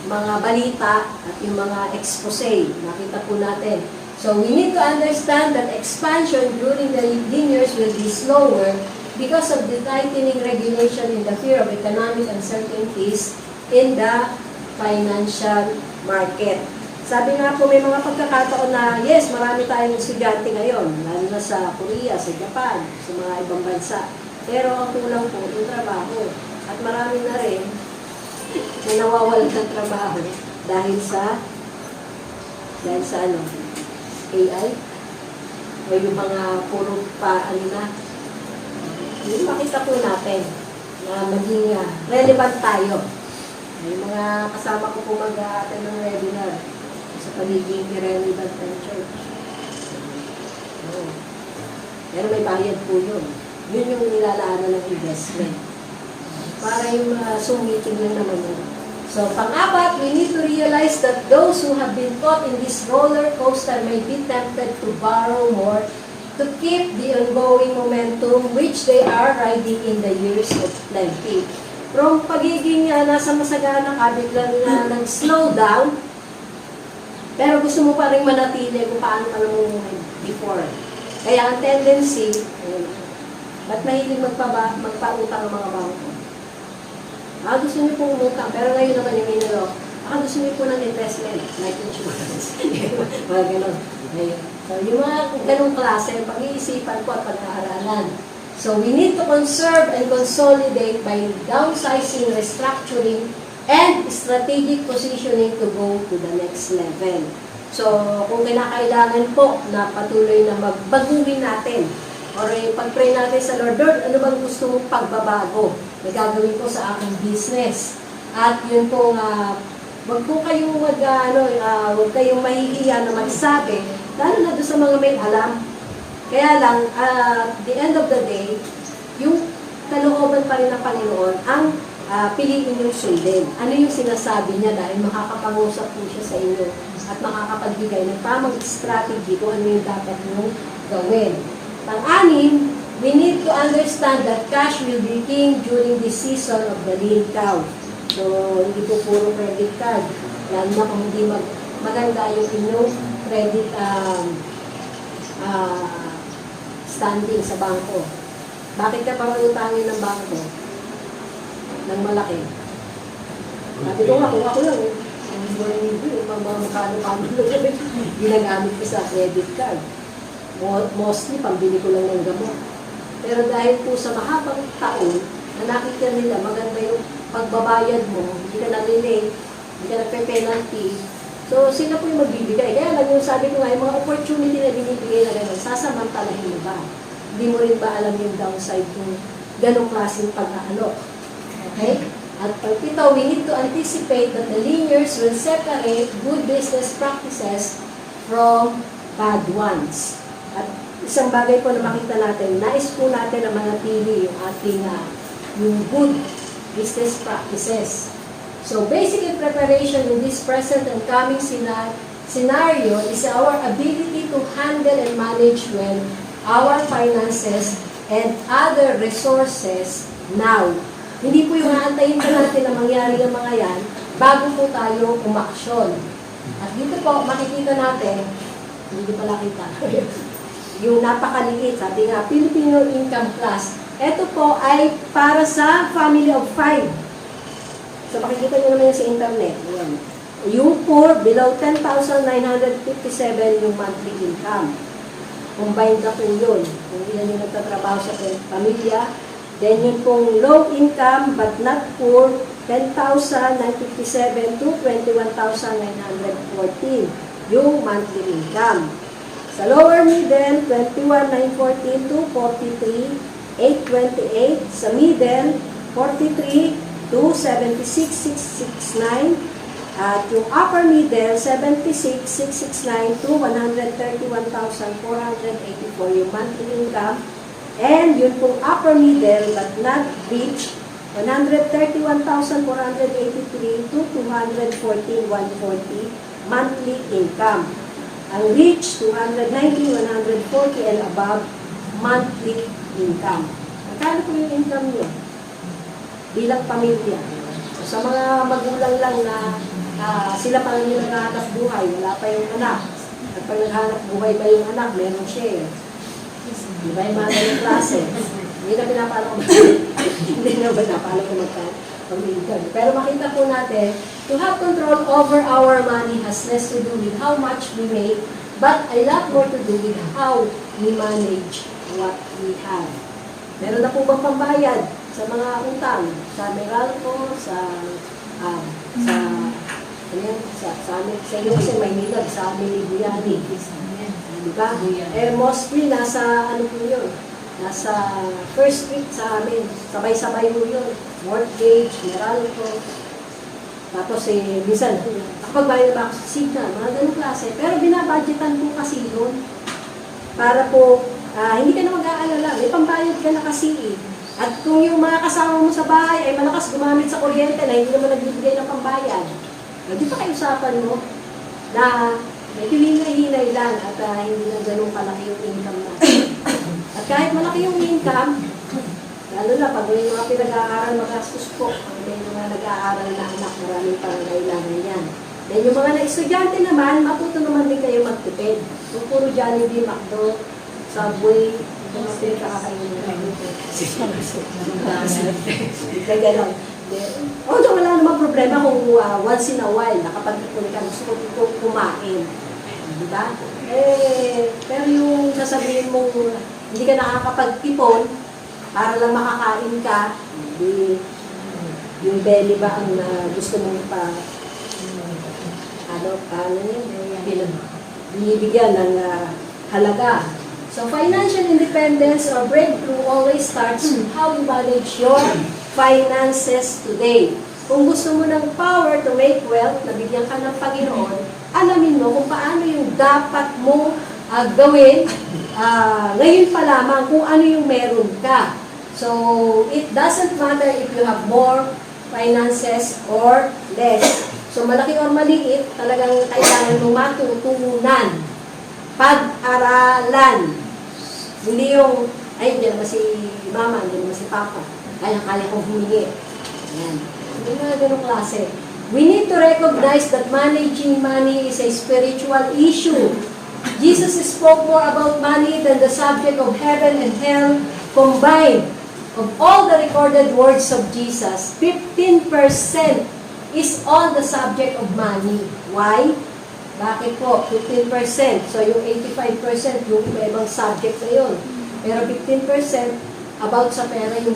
mga balita at yung mga expose. Nakita po natin. So we need to understand that expansion during the lean years will be slower because of the tightening regulation and the fear of economic uncertainties in the financial market. Sabi nga po, may mga pagkakataon na, yes, marami tayong estudyante ngayon, lalo na sa Korea, sa Japan, sa mga ibang bansa. Pero ang kulang po yung trabaho. At marami na rin na nawawalan ng trabaho dahil sa AI o yung mga puro yung makita po natin na maging relevant tayo. May mga kasama ko po mag-attend ng webinar sa pagiging relevant ng church. Pero may bayad po yun. Yun yung nilalaanan ng investment. Para yung meeting lang naman yun. So, pang-apat, we need to realize that those who have been caught in this roller coaster may be tempted to borrow more to keep the ongoing momentum which they are riding in the years of plenty. From pagiging nasa masagana ka, biglang nag-slow down, pero gusto mo pa rin manatili kung paano ka namumuhay before. Kaya ang tendency, ba't mahilig magpautang ang mga bangko? Gusto niyo pong umutang, pero ngayon naman yung inilo, gusto niyo po ng investment, like insurance, mga ganon. So, yung mga ganong klase, pag-iisipan po at pag-aaralan. So, we need to conserve and consolidate by downsizing, restructuring, and strategic positioning to go to the next level. So, kung kinakailangan po na patuloy na magbaguhin natin, or pag-pray natin sa Lord, Lord, ano bang gusto mong pagbabago na gagawin ko sa aking business? At yun po, wag po kayong wag kayong mahihiya na magsabi, lalo na doon sa mga may alam. Kaya lang, at the end of the day, yung kalooban pa rin ng Panginoon ang piliin yung sundin. Ano yung sinasabi niya dahil makakapangusap po siya sa inyo at makakapagbigay ng tamang strategy kung ano yung dapat nyo gawin. Pang-anim, we need to understand that cash will be king during this season of the lean cow. So, hindi po puro credit card. Lalo na kung hindi maganda yung inyong credit standing sa bangko. Bakit ka pa utangin ng bangko? Ng malaki. Sabi ko nga, kung ako lang mga magkano-kano ginagamit ko sa credit card. Mostly, pambili ko lang ng gamot. Pero dahil po sa mahabang taon, na nakita nila maganda yung pagbabayad mo, hindi ka nalilate, hindi ka nagpe-penalty. So, sila po yung magbibigay. Kaya lang yung sabi ko nga, yung mga opportunity na binibigay na gano'n, sasamantalahin mo ba? Hindi mo rin ba alam yung downside kung gano'ng klaseng pag-aalok? Okay? At pagpito, we need to anticipate that the linears will separate good business practices from bad ones. At isang bagay po na makita natin, nais po natin na manatili yung ating yung good business practices. So basically preparation in this present and coming scenario is our ability to handle and manage well our finances and other resources now. Hindi po yung aantayin pa natin na mangyari ang mga yan bago po tayo umaksyon. At dito po makikita natin, hindi pala kita, yung napakaliit, sabi nga, Filipino Income Class. Ito po ay para sa family of 5. So, makikita nyo naman yan sa internet. Yan. Yung poor, below 10,957 yung monthly income. Combined na po yun. Kung ilan yung nagtatrabaho sa pamilya. Then yung pong low income but not poor, 10,957 to 21,914 yung monthly income. Sa lower middle, 21,914 to 43,828. Sa middle, 43 to 76,669. At yung upper middle, 76,669 to 131,484 yung monthly income. And yun pong upper middle but not rich, 131,483 to 214,140 monthly income. Ang rich, 290, 140 and above monthly income. Magkano po yung income nyo? Bilang pamilya. So, sa mga magulang lang na sila pa lang yung naghahanap buhay, wala pa yung anak. At pag naghahanap buhay ba yung anak, meron share. Di ba yung mga ganyung klase? Hindi na pinapalo ko hindi na pinapalo ko magka-pamilya. Pero makita po natin, to have control over our money has less to do with how much we make, but a lot more to do with how we manage what we have. Meron na po bang pambayad sa mga utang? Sa Meralco, sa iyo kasi Maynila, sa amin ni Buyani. Diba? Eh, mostly nasa, ano po yun? Nasa first week sa amin. Sabay-sabay po yun. Mortgage, Meralco. Tapos minsan, kapag bayad na ako sa signal, mga ganong klase. Pero binabudgetan po kasi yun. Para po, hindi ka na mag-aalala. May pambayad ka na kasi. At kung yung mga kasama mo sa bahay ay malakas gumamit sa kuryente na hindi naman nagbibigay ng pambayad, di pa kayo usapan mo na may hinay-hinay lang at hindi na ganun kalaki yung income natin. At kahit malaki yung income, lalo na pag may mga pinag-aaral, magastos po. May mga nag-aaral na anak, maraming pangangailangan yan. Then yung mga na-estudyante naman, matuto naman din kayo magtipid. Kung puro Jollibee, McDo, Subway, ito mga pinagkakakainin na rin. Gano'n. Although wala namang problema kung once in a while, nakapag-ipon ka, gusto ko kumain. Diba? Pero yung sasabihin mo, hindi ka nakakapag-ipon, para lang makakain ka, yung belly ba ang gusto mong binibigyan ng halaga. So financial independence or breakthrough always starts with how you manage your finances today. Kung gusto mo ng power to make wealth, nabigyan ka ng Panginoon, alamin mo kung paano yung dapat mo gawin ngayon pa lamang kung ano yung meron ka. So, it doesn't matter if you have more finances or less. So, malaki or maliit, talagang kailangan mo matutunan. Pag-aralan. Hindi yung, ay, hindi naman si mama, hindi naman si papa. Kaya kong humingi. Ayan. Hindi na ganong klase. We need to recognize that managing money is a spiritual issue. Jesus spoke more about money than the subject of heaven and hell combined. Of all the recorded words of Jesus, 15% is on the subject of money. Why? Bakit po? 15%. So, yung 85% yung ibang subject na yun. Pero 15% about sa pera yung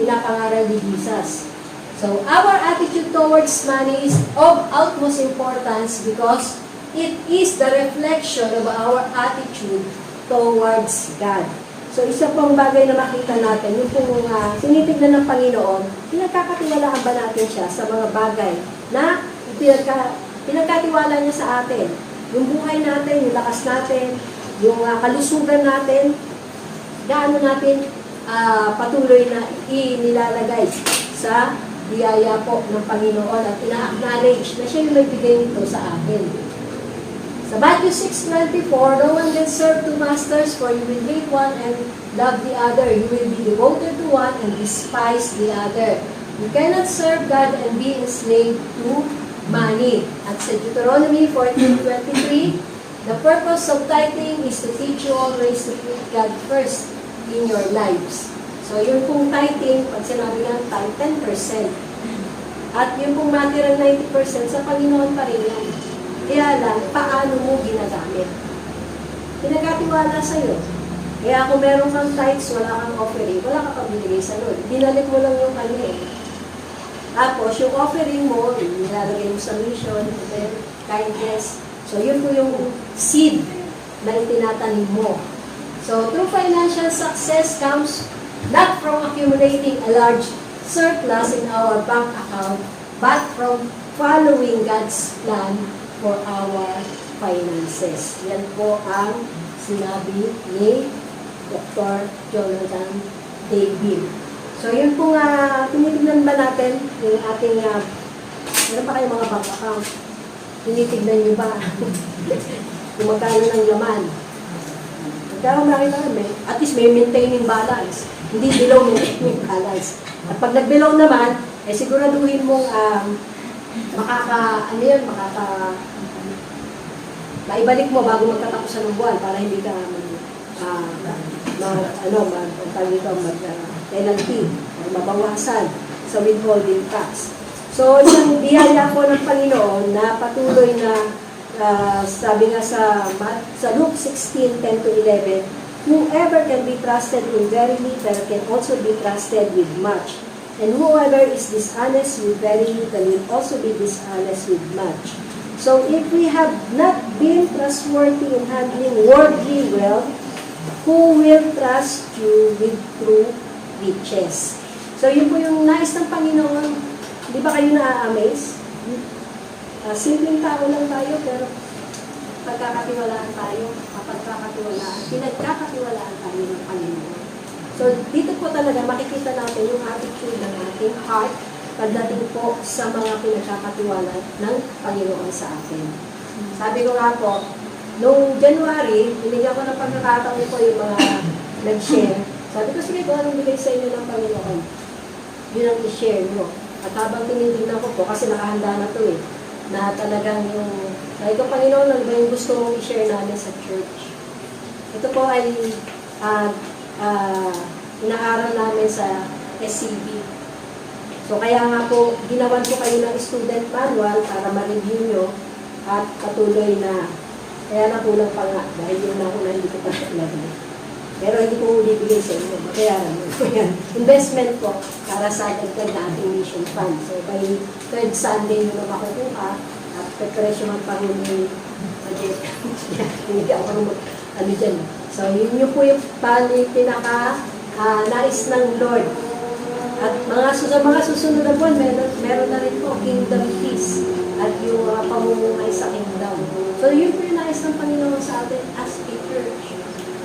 pinapangaral ni Jesus. So, our attitude towards money is of utmost importance because it is the reflection of our attitude towards God. So, isa pong bagay na makita natin, yung pong tinitignan ng Panginoon, pinagkakatiwalaan ba natin siya sa mga bagay na pinagkatiwala niya sa atin. Yung buhay natin, yung lakas natin, yung kalusugan natin, gaano natin patuloy na inilalagay sa biyaya po ng Panginoon at ina-acknowledge na siya yung nagbigay nito sa akin. Sa Matthew 6:24, no one can serve two masters, for you will hate one and love the other. You will be devoted to one and despise the other. You cannot serve God and be enslaved to money. At sa Deuteronomy 14:23, the purpose of tithing is to teach you always to put God first in your lives. So, yung pong tithing, pag sinabi ng tithe, 10%. At yung pong matirang 90%, sa Panginoon pa rin yan. Kaya lang, paano mo ginagamit? Pinagkatiwala sa'yo. Kaya kung meron kang tithes, wala kang offering, wala ka pang binigay sa Lord. Binalik mo lang yung kanya eh. Tapos, yung offering mo, nilalagay mo sa mission, kindness. So, yun po yung seed na itinatanim mo. So, true financial success comes not from accumulating a large surplus in our bank account, but from following God's plan for our finances. Yan po ang sinabi ni Dr. Jonathan David. So, yun po tinitignan ba natin yung ating, meron pa kayong mga bank account? Tinitignan nyo ba? Kung magkano ng laman? Magkano nakita kami? At least may maintaining balance. Hindi below maintaining balance. At pag nag-below naman, siguraduhin mong maibalik mo bago magkatapusan ng buwan para hindi ka penalty o mabawasan sa withholding tax. So, isang biyaya po ng Panginoon na patuloy na sabi nga sa Luke 16:10-11, whoever can be trusted in very little can also be trusted with much. And whoever is dishonest with very little will also be dishonest with much. So if we have not been trustworthy in handling worldly wealth, who will trust you with true riches? So yun po yung nais ng Panginoon. Di ba kayo na-amaze? Simpleng tao lang tayo, pero pagkakatiwalaan tayo, pinagkakatiwalaan tayo ng Panginoon. So, dito po talaga makikita natin yung attitude ng ating heart pagdating po sa mga pinagkakatiwala ng Panginoon sa atin. Sabi ko nga po, noong January, binigyan ko ng pagkakataon po yung mga nag-share. Sabi ko, sige, kung anong bigay sa inyo ng Panginoon, yun ang i-share nyo. At habang tinitignan ko po, kasi nakahanda na to eh, na talagang yung, sabi ko, Panginoon, ano ba yung gusto mong i-share namin sa church? Ito po ay inaaral namin sa SCB. So, kaya nga po, ginawan ko kayo ng student manual para ma-review nyo at patuloy na, kaya nakulang pa nga, dahil yung na hindi ko pa lagi. Pero hindi ko bibigay sa inyo, makayaran mo. Investment po para sa dagdag na ating mission fund. So, by third Sunday nyo na makukuha at preparation magpahuli budget. Hindi ako dyan. So, yun yung po yung nais ng Lord. At sa mga susunod na buwan, meron na rin po kingdom peace at yung pamumuhay sa kingdom. So, yun po yung nais ng Panginoon sa atin as a church.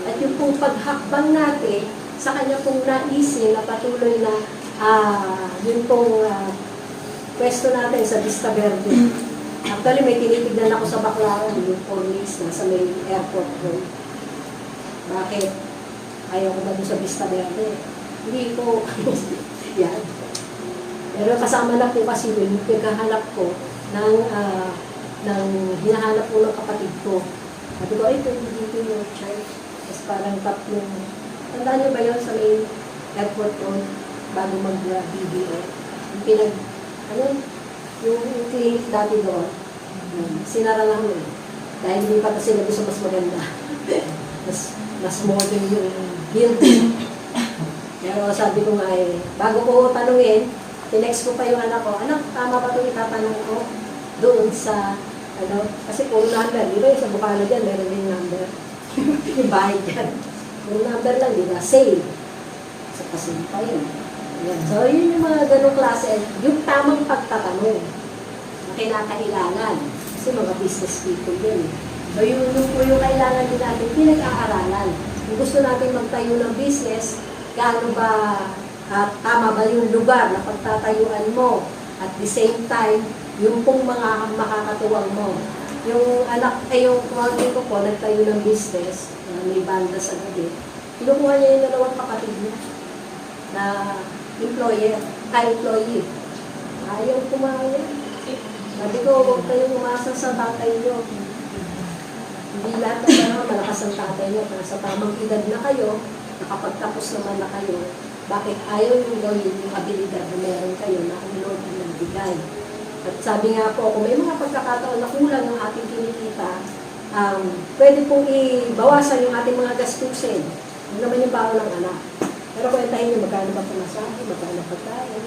At yung pong paghakbang natin sa kanya pong naisin na patuloy na yun pong pwesto natin sa Vista Verde. Actually, may tinitignan ako sa Baclaran, yung police na sa may airport road. Bakit? Ayaw ko ba doon sa Vista Verde? Hindi ko. Yan. Pero kasama na po kasi yung pagkahanap ko ng hinahanap ko ng kapatid ko. Sabi ko, ay, pwede dito yung church. Tapos parang tatlong, tandaan niyo ba yun sa may airport road bago mag-BDO? Yung yung clinic dati doon, sinara lang yun. Dahil hindi pa kasi gusto mas maganda. mas modern yung building. Pero sabi ko nga bago ko tanungin, tinext ko pa yung anak ko, anak, tama ba itong itatanong ko? Doon sa, kasi puro number, di ba yung sa Bukalo dyan, meron din number. Yung bahay dyan. Puro number lang, di ba? Save. Sa pasin pa yun. Yan. So, yun yung mga ganong klase, yung tamang pagtatanong na kinakailangan. Kasi mga business people yun. So, yun po yung kailangan din natin pinag-aaralan. Kung gusto natin magtayo ng business, gaano ba, tama ba yung lugar na pagtatayuan mo? At the same time, yung pong mga makakatuwang mo. Yung yung kumagin ko po, nagtayo ng business, may banda sa gabi. Kinukuha niya yung dalawang kapatid niya na employee. Ayaw kumaya. Sabi ko, huwag kayong umasa sa tatay niyo. Hindi lahat na malakas ang tatay niyo. Nasa tamang edad na kayo, nakapagtapos naman na kayo, bakit ayaw yung gawin yung abilidad na meron kayo na ang Lord ang nagbigay? At sabi nga po, kung may mga pagkakataon na kulang ng ating kinikita, pwede pong ibawasan yung ating mga gastusin. Yun naman yung baon ng anak. Pero kwentahin nyo, magkano ba pumasahe, magkano pagkain.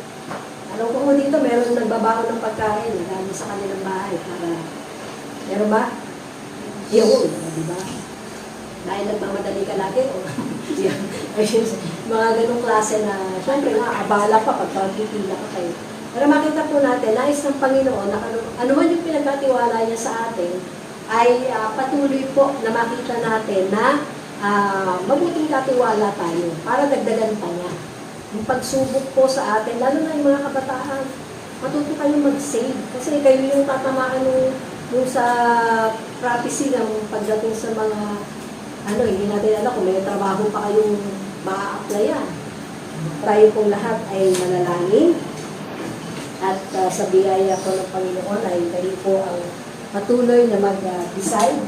Alam ko dito, meron nagbabaon ng pagkain, nagamit sa kanilang bahay. Meron ba? Yun, di ba? Dahil nagmamadali ka lagi, o mga ganong klase na, syempre nga, abala pa pag pagpipila ka kayo. Pero makita po natin, nais ng Panginoon na ano man yung pinagkatiwala niya sa atin, ay patuloy po na makita natin na mabuting katiwala tayo para dagdagan pa niya. Yung pagsubok po sa atin, lalo na yung mga kabataan, matuto kayong mag-save. Kasi kayo yung tatamaan nung sa prophecy ng pagdating sa mga, hindi natin alam kung may trabaho pa kayong maa-applyan. Tayo pong lahat ay manalangin. At sa biyaya po ng Panginoon ay kayo po ang patuloy na mag-decide.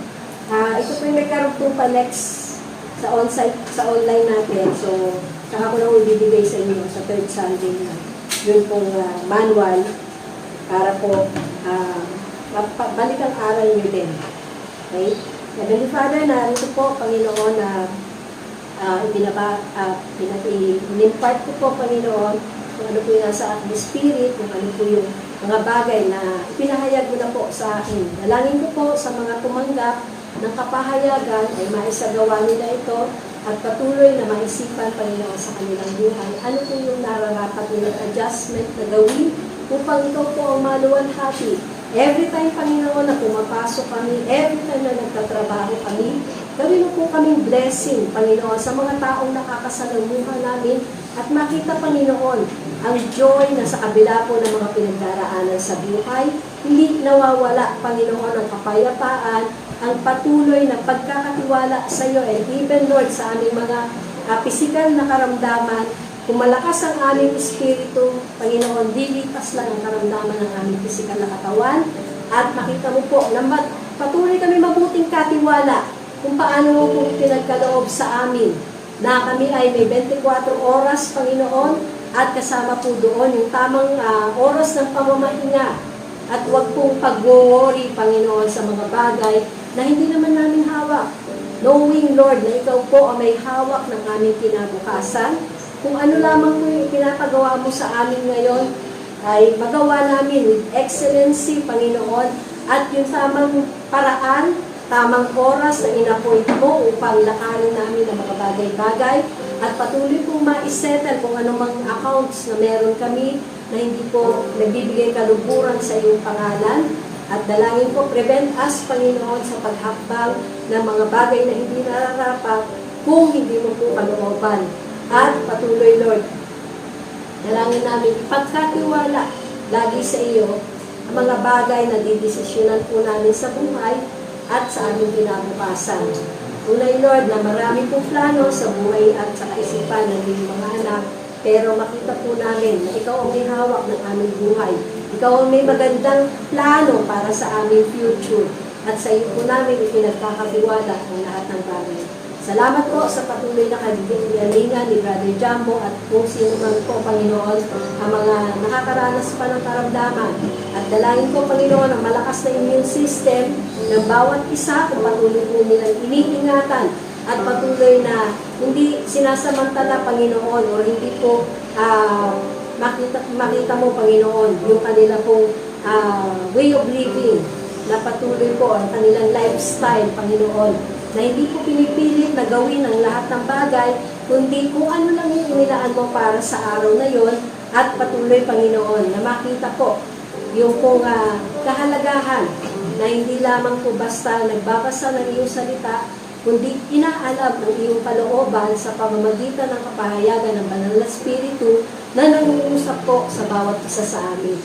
Ito po yung nagkaroon pa next sa on-site, sa online natin. So, saka ko lang ibibigay sa inyo sa third Sunday na yun pong manual para po balik ang aral nyo din. Okay? Heavenly Father, narito po, Panginoon, na in-impart ko po, Panginoon, kung ano po yung nasa aking spirit, kung ano po yung mga bagay na ipinahayag mo na po sa akin. Dalangin ko po sa mga tumanggap ng kapahayagan ay maisagawa nila ito at patuloy na maisipan, Panginoon, sa kanilang buhay. Ano po yung nararapat nilang adjustment na gawin upang ikaw po ang maluwalhati. Every time, Panginoon, na pumapasok kami, every time na nagtatrabaho kami, gawin mo po kaming blessing, Panginoon, sa mga taong nakakasalamuha namin at makita, Panginoon, ang joy na sa kabila po ng mga pinagdaraanan sa buhay, hindi nawawala, Panginoon, ang kapayapaan, ang patuloy na pagkakatiwala sa iyo, and even, Lord, sa aming mga physical na karamdaman, kung malakas ang aming espiritu, Panginoon, dilipas lang ang karamdaman ng aming physical na katawan, at makita mo po na patuloy kami mabuting katiwala kung paano mo po pinagkaloob sa amin, na kami ay may 24 oras, Panginoon, at kasama po doon yung tamang oras ng pamamahinga. At huwag pong pag-worry, Panginoon, sa mga bagay na hindi naman namin hawak. Knowing, Lord, na ikaw po ang may hawak ng aming kinabukasan. Kung ano lamang po yung pinapagawa mo sa amin ngayon, ay magawa namin with excellency, Panginoon, at yung tamang paraan, tamang oras na inapoint mo upang lakarin namin ang mga bagay-bagay at patuloy pong ma-settle kung anumang accounts na meron kami na hindi po nagbibigay kaluburan sa iyong pangalan. At dalangin po, prevent us, Panginoon, sa paghakbang ng mga bagay na hindi nararapat kung hindi mo po kalooban. At patuloy, Lord, dalangin namin ipagkatiwala lagi sa iyo ang mga bagay na didesisyonan po namin sa buhay at sa aming kinabukasan. Unay, Lord, na marami pong plano sa buhay at sa kaisipan ng iyong mga anak, pero makita po namin na ikaw ang may hawak ng aming buhay. Ikaw ang may magandang plano para sa aming future. At sa iyo po namin ipinagkakatiwala ang lahat ng bagay. Salamat po sa patuloy na kagalingan ni Brother Jumbo at kung sino man po, Panginoon, ang mga nakakaranas pa ng karamdaman. At At dalangin ko, Panginoon, ang malakas na immune system ng bawat isa kung patuloy po nilang iniingatan at patuloy na hindi sinasamantala, Panginoon, o hindi po makita mo, Panginoon, yung kanila pong way of living na patuloy po ang kanilang lifestyle, Panginoon, na hindi po pinipilit na gawin ang lahat ng bagay, kundi kung ano lang yung inilaan mo para sa araw na yon at patuloy, Panginoon, na makita po yung pong kahalagahan na hindi lamang po basta nagbabasa ng iyong salita, kundi inaalam ang iyong kalooban sa pamamagitan ng kapahayagan ng Banal na Espiritu na nangungusap po sa bawat isa sa amin.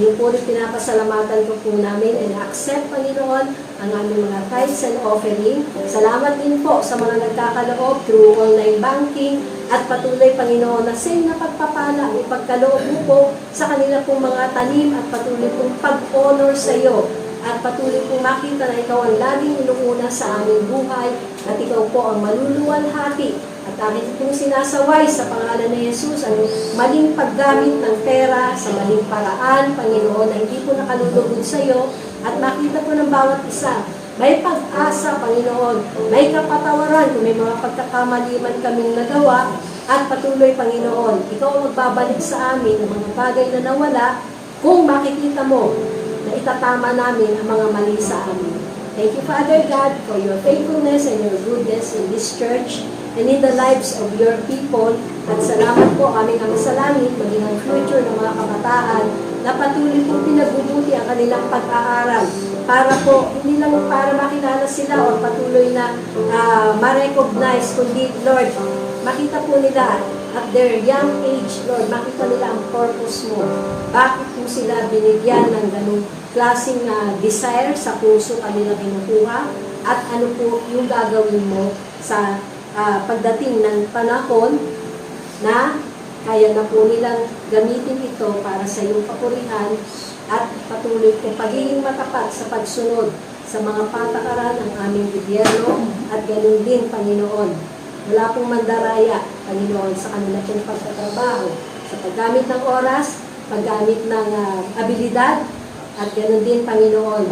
Yung po rin pinapasalamatan ko po namin and accept, Panginoon, ang aming mga tithes and offering. Salamat din po sa mga nagkakaloob through online banking at patuloy, Panginoon, na same na pagpapala, ipagkaloob mo po sa kanila pong mga tanim at patuloy pong pag-honor sa iyo at patuloy pong makita na ikaw ang laging inuuna sa aming buhay at ikaw po ang maluluwalhati. At akin pong sinasaway sa pangalan ni Jesus ang maling paggamit ng pera sa maling paraan, Panginoon, na hindi po nakalulugod sa iyo at makita po ng bawat isa. May pag-asa, Panginoon, may kapatawaran kung may mga pagkakamali man kaming nagawa at patuloy, Panginoon, ikaw ang magbabalik sa amin ang mga bagay na nawala kung makikita mo na itatama namin ang mga mali sa amin. Thank you, Father God, for your faithfulness and your goodness in this church and in the lives of your people. At salamat po aming Ama sa Langit, maging ang future ng mga kabataan na patuloy po pinabubuti ang kanilang pag-aaral para po, hindi lang para makilala sila o patuloy na ma-recognize, kundi, Lord, makita po nila at their young age, Lord, makita nila ang purpose mo. Bakit po sila binigyan ng ganung klaseng desire sa puso kanila kinukuha at ano po yung gagawin mo sa pagdating ng panahon na kaya na po nilang gamitin ito para sa iyong papurihan at patuloy po pagiging matapat sa pagsunod sa mga patakaran ng aming gobyerno at ganun din, Panginoon. Wala pong mandaraya, Panginoon, sa kanila pong pagtatrabaho, sa paggamit ng oras, paggamit ng abilidad, at ganun din, Panginoon.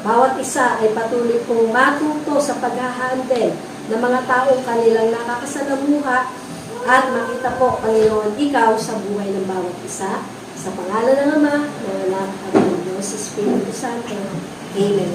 Bawat isa ay patuloy pong matuto sa pag-handle ng mga taong kanilang nakakasalamuha at makita po, Panginoon, ikaw sa buhay ng bawat isa. Sa pangalan ng Ama, ng Anak, at ng Diyos, Espiritu Santo. Amen.